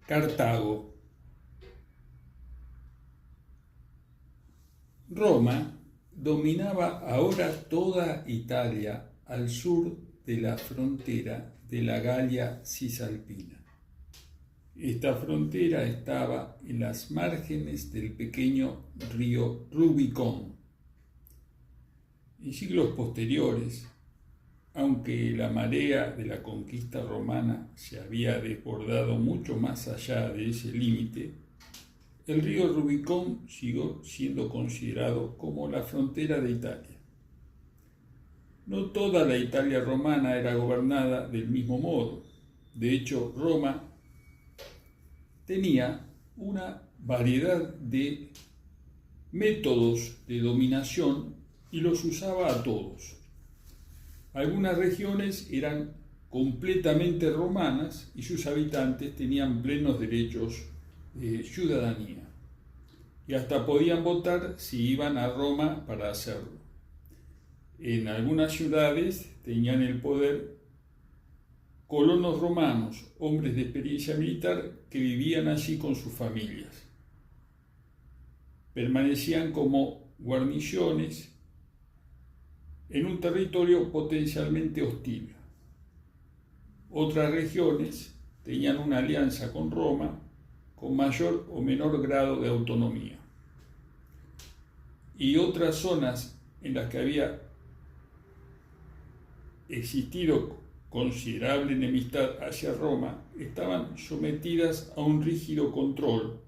Cartago. Roma dominaba ahora toda Italia al sur de la frontera de la Galia Cisalpina. Esta frontera estaba en las márgenes del pequeño río Rubicón. En siglos posteriores, aunque la marea de la conquista romana se había desbordado mucho más allá de ese límite, el río Rubicón siguió siendo considerado como la frontera de Italia. No toda la Italia romana era gobernada del mismo modo. De hecho, Roma tenía una variedad de métodos de dominación y los usaba a todos. Algunas regiones eran completamente romanas y sus habitantes tenían plenos derechos de ciudadanía y hasta podían votar si iban a Roma para hacerlo. En algunas ciudades tenían el poder colonos romanos, hombres de experiencia militar que vivían allí con sus familias. Permanecían como guarniciones en un territorio potencialmente hostil. Otras regiones tenían una alianza con Roma con mayor o menor grado de autonomía. Y otras zonas en las que había existido considerable enemistad hacia Roma estaban sometidas a un rígido control,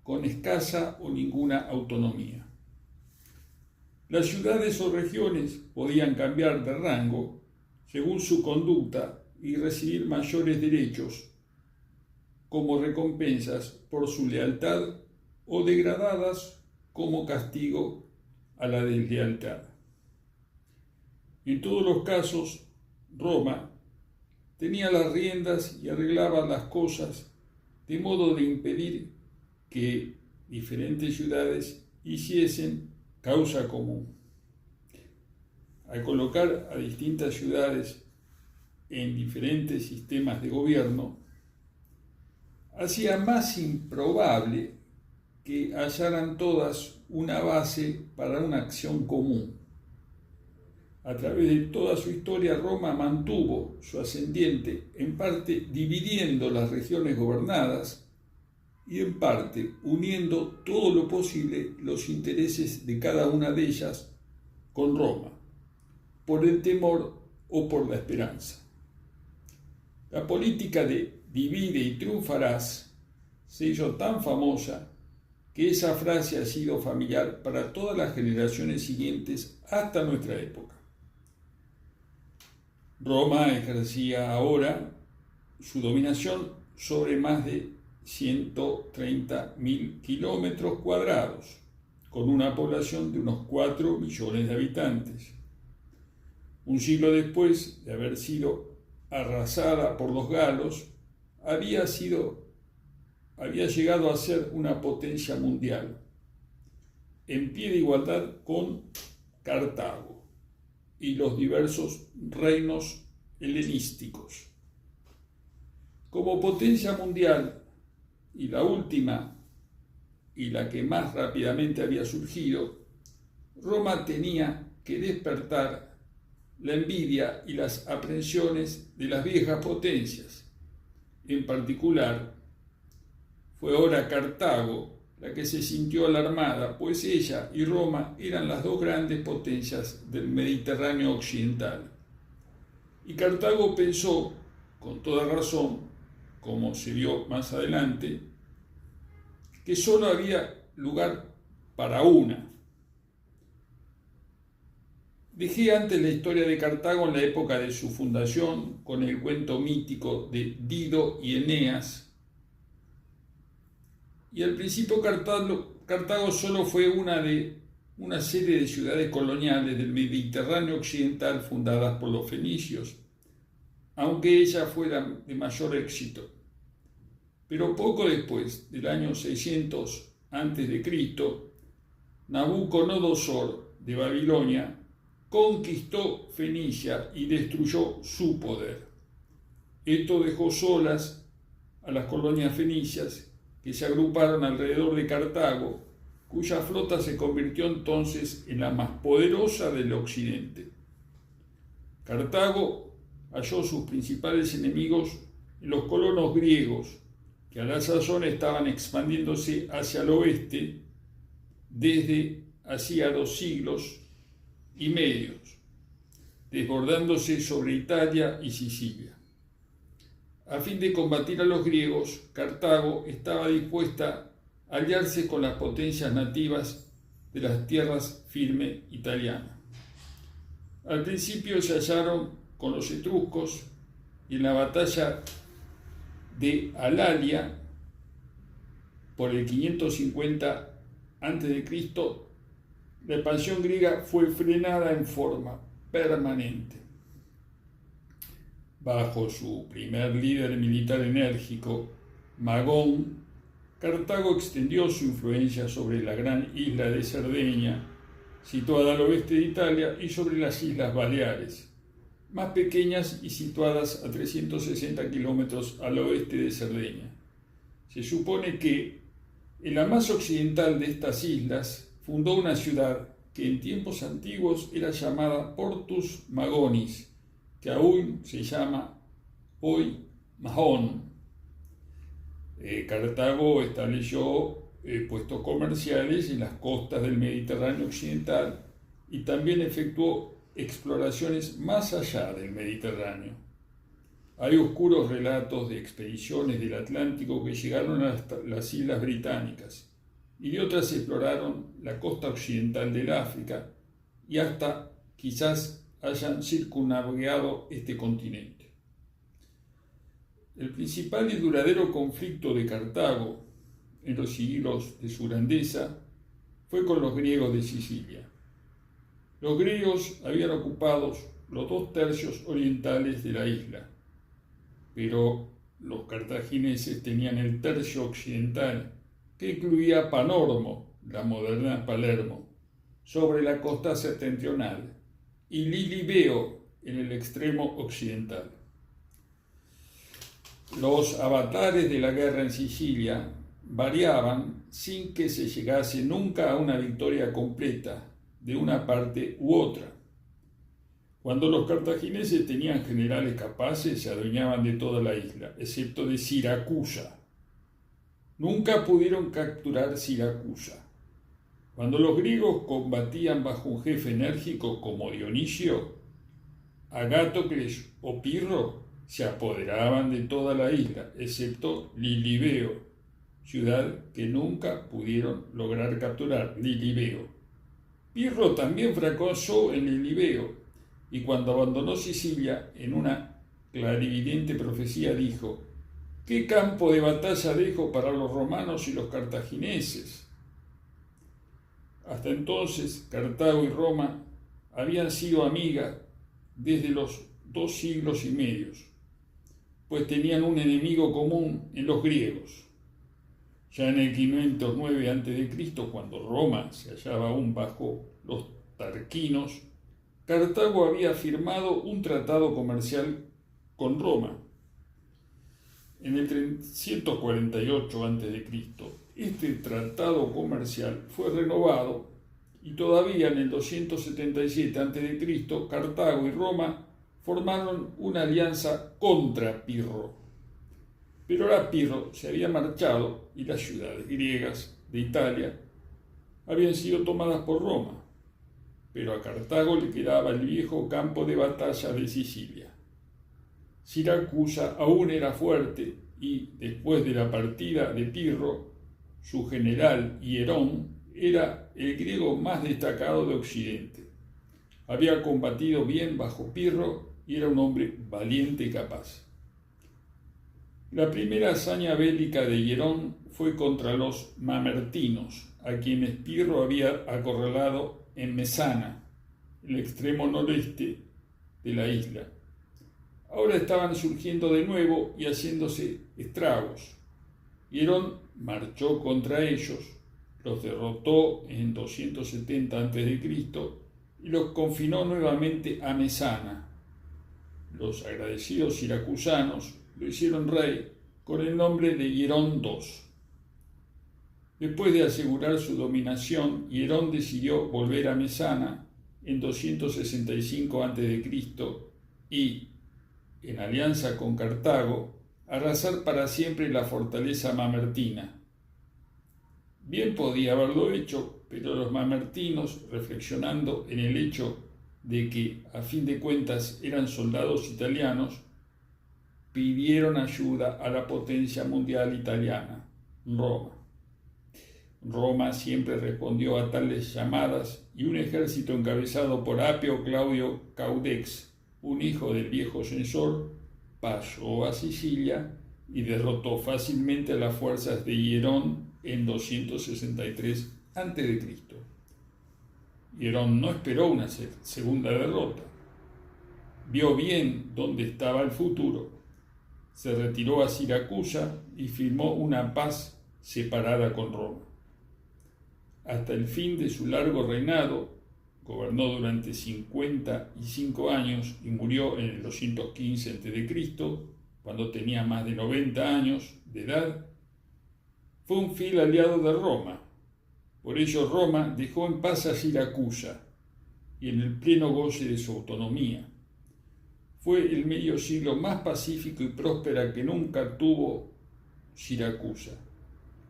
con escasa o ninguna autonomía. Las ciudades o regiones podían cambiar de rango según su conducta y recibir mayores derechos como recompensas por su lealtad o degradadas como castigo a la deslealtad. En todos los casos, Roma tenía las riendas y arreglaba las cosas de modo de impedir que diferentes ciudades hiciesen causa común. Al colocar a distintas ciudades en diferentes sistemas de gobierno, hacía más improbable que hallaran todas una base para una acción común. A través de toda su historia, Roma mantuvo su ascendiente, en parte dividiendo las regiones gobernadas y en parte uniendo todo lo posible los intereses de cada una de ellas con Roma, por el temor o por la esperanza. La política de divide y triunfarás se hizo tan famosa que esa frase ha sido familiar para todas las generaciones siguientes hasta nuestra época. Roma ejercía ahora su dominación sobre más de 130.000 kilómetros cuadrados, con una población de unos 4 millones de habitantes. Un siglo después de haber sido arrasada por los galos, había llegado a ser una potencia mundial, en pie de igualdad con Cartago y los diversos reinos helenísticos. Como potencia mundial, y la última y la que más rápidamente había surgido, Roma tenía que despertar la envidia y las aprensiones de las viejas potencias. En particular, fue ahora Cartago la que se sintió alarmada, pues ella y Roma eran las dos grandes potencias del Mediterráneo occidental. Y Cartago pensó, con toda razón, como se vio más adelante, que solo había lugar para una. Dejé antes la historia de Cartago en la época de su fundación, con el cuento mítico de Dido y Eneas. Y al principio Cartago solo fue una de una serie de ciudades coloniales del Mediterráneo occidental fundadas por los fenicios, aunque ella fuera de mayor éxito. Pero poco después, del año 600 a.C., Nabucodonosor de Babilonia conquistó Fenicia y destruyó su poder. Esto dejó solas a las colonias fenicias que se agruparon alrededor de Cartago, cuya flota se convirtió entonces en la más poderosa del occidente. Cartago halló sus principales enemigos en los colonos griegos, que a la sazón estaban expandiéndose hacia el oeste desde hacía 2 siglos y medio, desbordándose sobre Italia y Sicilia. A fin de combatir a los griegos, Cartago estaba dispuesta a aliarse con las potencias nativas de las tierras firmes italianas. Al principio se hallaron con los etruscos y en la batalla de Alalia, por el 550 a.C., la expansión griega fue frenada en forma permanente. Bajo su primer líder militar enérgico, Magón, Cartago extendió su influencia sobre la gran isla de Cerdeña, situada al oeste de Italia, y sobre las Islas Baleares, más pequeñas y situadas a 360 kilómetros al oeste de Cerdeña. Se supone que en la más occidental de estas islas fundó una ciudad que en tiempos antiguos era llamada Portus Magonis, que aún se llama hoy Mahón. Cartago estableció puestos comerciales en las costas del Mediterráneo occidental y también efectuó exploraciones más allá del Mediterráneo. Hay oscuros relatos de expediciones del Atlántico que llegaron hasta las Islas Británicas y de otras exploraron la costa occidental del África y hasta quizás hayan circunnavegado este continente. El principal y duradero conflicto de Cartago en los siglos de su grandeza fue con los griegos de Sicilia. Los griegos habían ocupado los 2/3 orientales de la isla, pero los cartagineses tenían el tercio occidental, que incluía Panormo, la moderna Palermo, sobre la costa septentrional, y Lilibeo en el extremo occidental. Los avatares de la guerra en Sicilia variaban sin que se llegase nunca a una victoria completa de una parte u otra. Cuando los cartagineses tenían generales capaces, se adueñaban de toda la isla, excepto de Siracusa. Nunca pudieron capturar Siracusa. Cuando los griegos combatían bajo un jefe enérgico como Dionisio, Agatocles o Pirro se apoderaban de toda la isla, excepto Lilibeo, ciudad que nunca pudieron lograr capturar, Lilibeo. Pirro también fracasó en Lilibeo, y cuando abandonó Sicilia, en una clarividente profecía dijo: ¿qué campo de batalla dejo para los romanos y los cartagineses? Hasta entonces, Cartago y Roma habían sido amigas desde los 2 siglos y medio, pues tenían un enemigo común en los griegos. Ya en el 509 a.C., cuando Roma se hallaba aún bajo los tarquinos, Cartago había firmado un tratado comercial con Roma. En el 348 a.C., este tratado comercial fue renovado y todavía en el 277 a.C., Cartago y Roma formaron una alianza contra Pirro. Pero ahora Pirro se había marchado y las ciudades griegas de Italia habían sido tomadas por Roma, pero a Cartago le quedaba el viejo campo de batalla de Sicilia. Siracusa aún era fuerte y, después de la partida de Pirro, su general Hierón era el griego más destacado de Occidente. Había combatido bien bajo Pirro y era un hombre valiente y capaz. La primera hazaña bélica de Hierón fue contra los mamertinos, a quienes Pirro había acorralado en Mesana, el extremo noreste de la isla. Ahora estaban surgiendo de nuevo y haciéndose estragos. Hierón marchó contra ellos, los derrotó en 270 a.C. y los confinó nuevamente a Mesana. Los agradecidos siracusanos lo hicieron rey con el nombre de Hierón II. Después de asegurar su dominación, Hierón decidió volver a Mesana en 265 a.C. y, en alianza con Cartago, arrasar para siempre la fortaleza mamertina. Bien podía haberlo hecho, pero los mamertinos, reflexionando en el hecho de que, a fin de cuentas, eran soldados italianos, pidieron ayuda a la potencia mundial italiana, Roma. Roma siempre respondió a tales llamadas y un ejército encabezado por Apio Claudio Caudex, un hijo del viejo censor, pasó a Sicilia y derrotó fácilmente a las fuerzas de Hierón en 263 a.C. Hierón no esperó una segunda derrota. Vio bien dónde estaba el futuro. Se retiró a Siracusa y firmó una paz separada con Roma. Hasta el fin de su largo reinado, gobernó durante 55 años y murió en el 215 a.C., cuando tenía más de 90 años de edad. Fue un fiel aliado de Roma. Por ello Roma dejó en paz a Siracusa y en el pleno goce de su autonomía. Fue el medio siglo más pacífico y próspera que nunca tuvo Siracusa.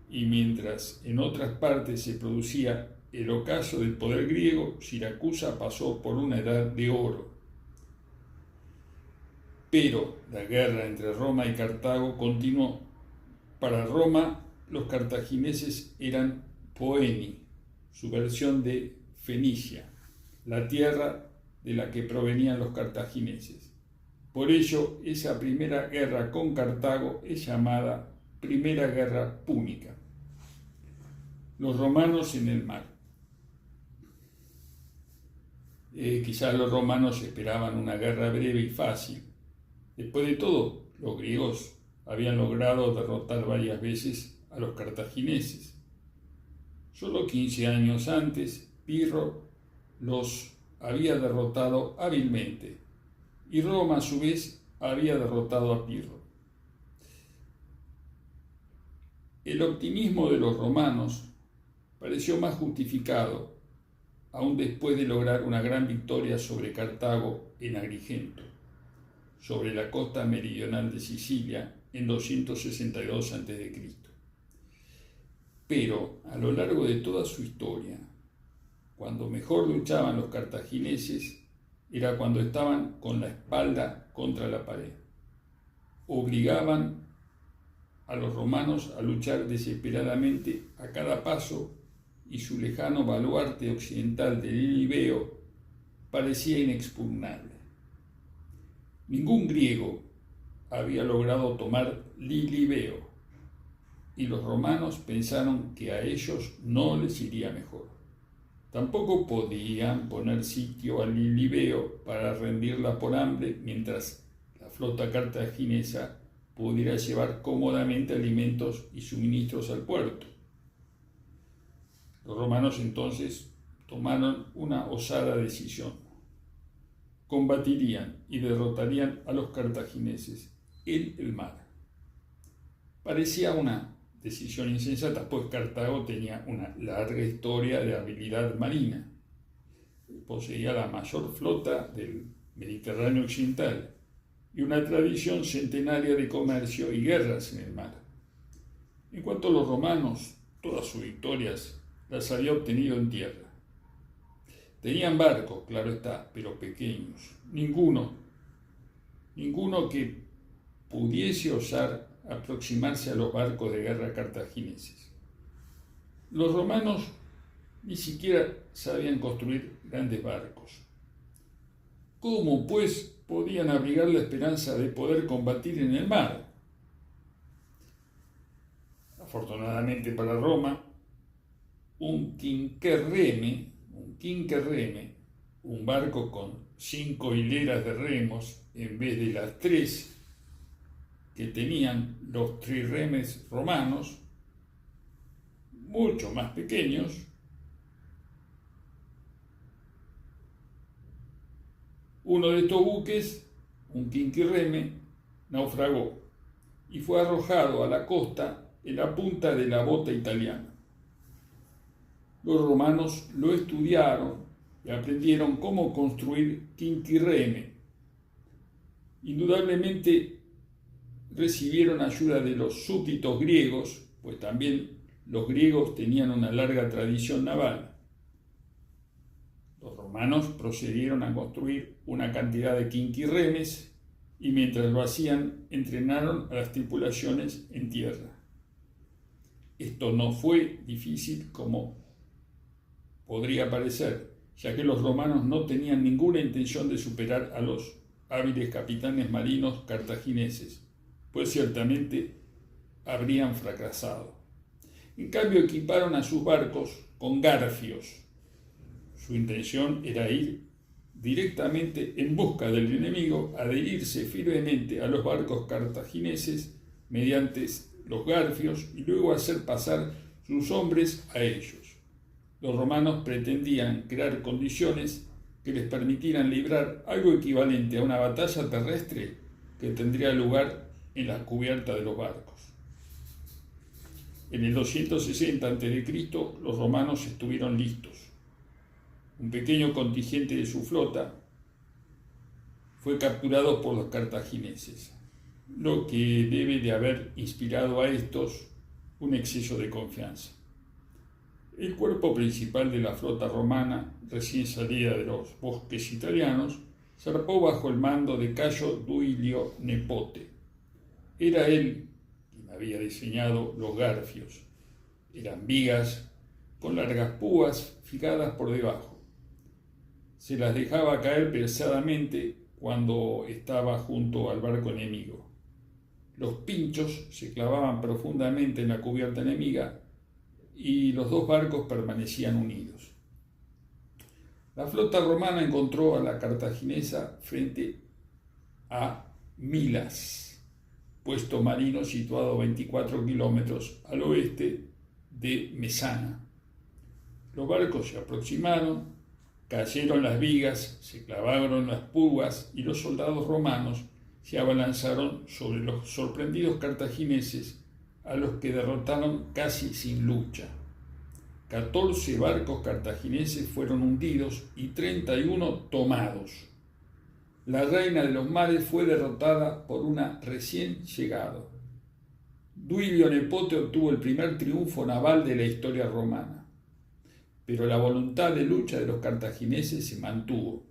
Y mientras en otras partes se producía el ocaso del poder griego, Siracusa pasó por una edad de oro. Pero la guerra entre Roma y Cartago continuó. Para Roma, los cartagineses eran Poeni, su versión de Fenicia, la tierra de la que provenían los cartagineses. Por ello, esa primera guerra con Cartago es llamada Primera Guerra Púnica. Los romanos en el mar. Quizás los romanos esperaban una guerra breve y fácil. Después de todo, los griegos habían logrado derrotar varias veces a los cartagineses. Solo 15 años antes, Pirro los había derrotado hábilmente, y Roma a su vez había derrotado a Pirro. El optimismo de los romanos pareció más justificado, aún después de lograr una gran victoria sobre Cartago en Agrigento, sobre la costa meridional de Sicilia, en 262 a.C. Pero a lo largo de toda su historia, cuando mejor luchaban los cartagineses, era cuando estaban con la espalda contra la pared. Obligaban a los romanos a luchar desesperadamente a cada paso y su lejano baluarte occidental de Lilibeo parecía inexpugnable. Ningún griego había logrado tomar Lilibeo y los romanos pensaron que a ellos no les iría mejor. Tampoco podían poner sitio a Lilibeo para rendirla por hambre mientras la flota cartaginesa pudiera llevar cómodamente alimentos y suministros al puerto. Los romanos entonces tomaron una osada decisión. Combatirían y derrotarían a los cartagineses en el mar. Parecía una decisión insensata, pues Cartago tenía una larga historia de habilidad marina. Poseía la mayor flota del Mediterráneo occidental y una tradición centenaria de comercio y guerras en el mar. En cuanto a los romanos, todas sus victorias las había obtenido en tierra. Tenían barcos, claro está, pero pequeños. Ninguno que pudiese osar aproximarse a los barcos de guerra cartagineses. Los romanos ni siquiera sabían construir grandes barcos. ¿Cómo, pues, podían abrigar la esperanza de poder combatir en el mar? Afortunadamente para Roma, un quinquerreme, un barco con 5 hileras de remos en vez de las 3 que tenían los trirremes romanos, mucho más pequeños. Uno de estos buques, un quinquirreme, naufragó y fue arrojado a la costa en la punta de la bota italiana. Los romanos lo estudiaron y aprendieron cómo construir quinquirreme. Indudablemente recibieron ayuda de los súbditos griegos, pues también los griegos tenían una larga tradición naval. Los romanos procedieron a construir una cantidad de quinquirremes y mientras lo hacían entrenaron a las tripulaciones en tierra. Esto no fue difícil como podría parecer, ya que los romanos no tenían ninguna intención de superar a los hábiles capitanes marinos cartagineses, pues ciertamente habrían fracasado. En cambio, equiparon a sus barcos con garfios. Su intención era ir directamente en busca del enemigo, adherirse firmemente a los barcos cartagineses mediante los garfios y luego hacer pasar sus hombres a ellos. Los romanos pretendían crear condiciones que les permitieran librar algo equivalente a una batalla terrestre que tendría lugar en la cubierta de los barcos. En el 260 a.C., los romanos estuvieron listos. Un pequeño contingente de su flota fue capturado por los cartagineses, lo que debe de haber inspirado a estos un exceso de confianza. El cuerpo principal de la flota romana, recién salida de los bosques italianos, zarpó bajo el mando de Cayo Duilio Nepote. Era él quien había diseñado los garfios. Eran vigas con largas púas fijadas por debajo. Se las dejaba caer pesadamente cuando estaba junto al barco enemigo. Los pinchos se clavaban profundamente en la cubierta enemiga y los dos barcos permanecían unidos. La flota romana encontró a la cartaginesa frente a Milas, puesto marino situado a 24 kilómetros al oeste de Mesana. Los barcos se aproximaron, cayeron las vigas, se clavaron las púas y los soldados romanos se abalanzaron sobre los sorprendidos cartagineses, a los que derrotaron casi sin lucha. 14 barcos cartagineses fueron hundidos y 31 tomados. La reina de los mares fue derrotada por una recién llegado. Duilio Nepote obtuvo el primer triunfo naval de la historia romana, pero la voluntad de lucha de los cartagineses se mantuvo.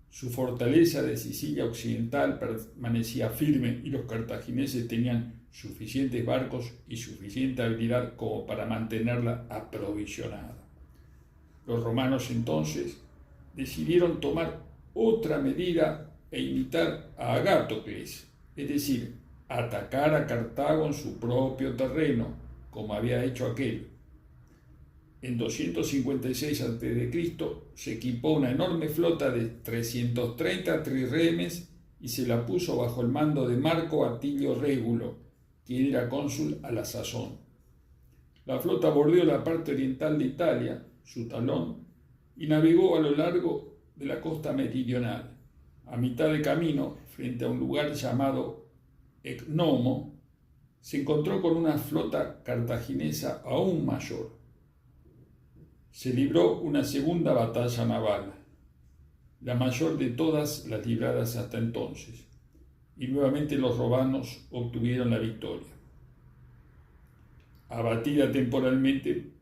Su fortaleza de Sicilia Occidental permanecía firme y los cartagineses tenían suficientes barcos y suficiente habilidad como para mantenerla aprovisionada. Los romanos entonces decidieron tomar otra medida e imitar a Agatocles, es decir, atacar a Cartago en su propio terreno, como había hecho aquel. En 256 a.C. se equipó una enorme flota de 330 trirremes y se la puso bajo el mando de Marco Atilio Régulo, quien era cónsul a la sazón. La flota bordeó la parte oriental de Italia, su talón, y navegó a lo largo de la costa meridional. A mitad de camino, frente a un lugar llamado Ecnomo, se encontró con una flota cartaginesa aún mayor. Se libró una segunda batalla naval, la mayor de todas las libradas hasta entonces, y nuevamente los romanos obtuvieron la victoria. Abatida temporalmente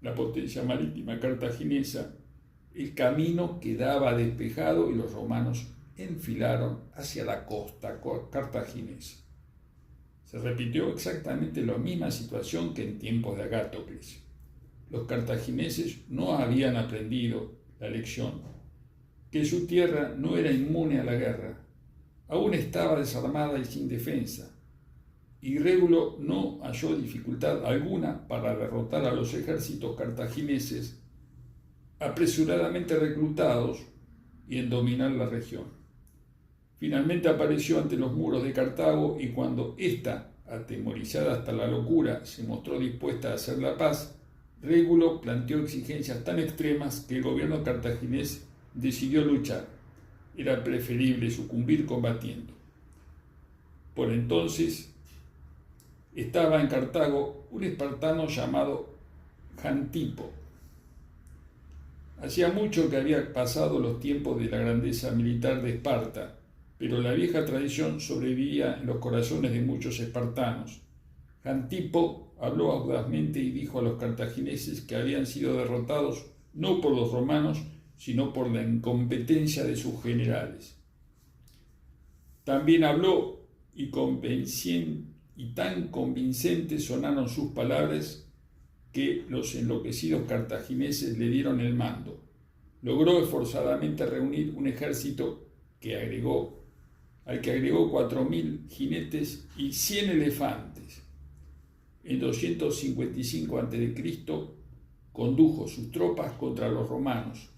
la potencia marítima cartaginesa, el camino quedaba despejado y los romanos enfilaron hacia la costa cartaginesa. Se repitió exactamente la misma situación que en tiempos de Agatocles. Los cartagineses no habían aprendido la lección, que su tierra no era inmune a la guerra, aún estaba desarmada y sin defensa, y Régulo no halló dificultad alguna para derrotar a los ejércitos cartagineses apresuradamente reclutados y en dominar la región. Finalmente apareció ante los muros de Cartago y cuando ésta, atemorizada hasta la locura, se mostró dispuesta a hacer la paz, Régulo planteó exigencias tan extremas que el gobierno cartaginés decidió luchar. Era preferible sucumbir combatiendo. Por entonces, estaba en Cartago un espartano llamado Jantipo. Hacía mucho que había pasado los tiempos de la grandeza militar de Esparta, pero la vieja tradición sobrevivía en los corazones de muchos espartanos. Jantipo habló audazmente y dijo a los cartagineses que habían sido derrotados no por los romanos, sino por la incompetencia de sus generales. También habló y tan convincentes sonaron sus palabras que los enloquecidos cartagineses le dieron el mando. Logró esforzadamente reunir un ejército al que agregó 4.000 jinetes y 100 elefantes. En 255 a.C. condujo sus tropas contra los romanos,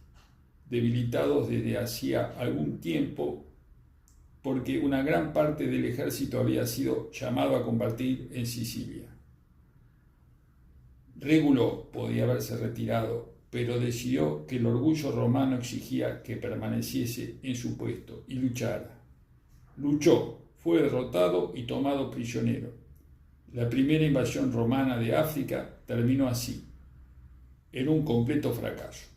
debilitados desde hacía algún tiempo porque una gran parte del ejército había sido llamado a combatir en Sicilia. Régulo podía haberse retirado, pero decidió que el orgullo romano exigía que permaneciese en su puesto y luchara. Luchó, fue derrotado y tomado prisionero. La primera invasión romana de África terminó así, en un completo fracaso.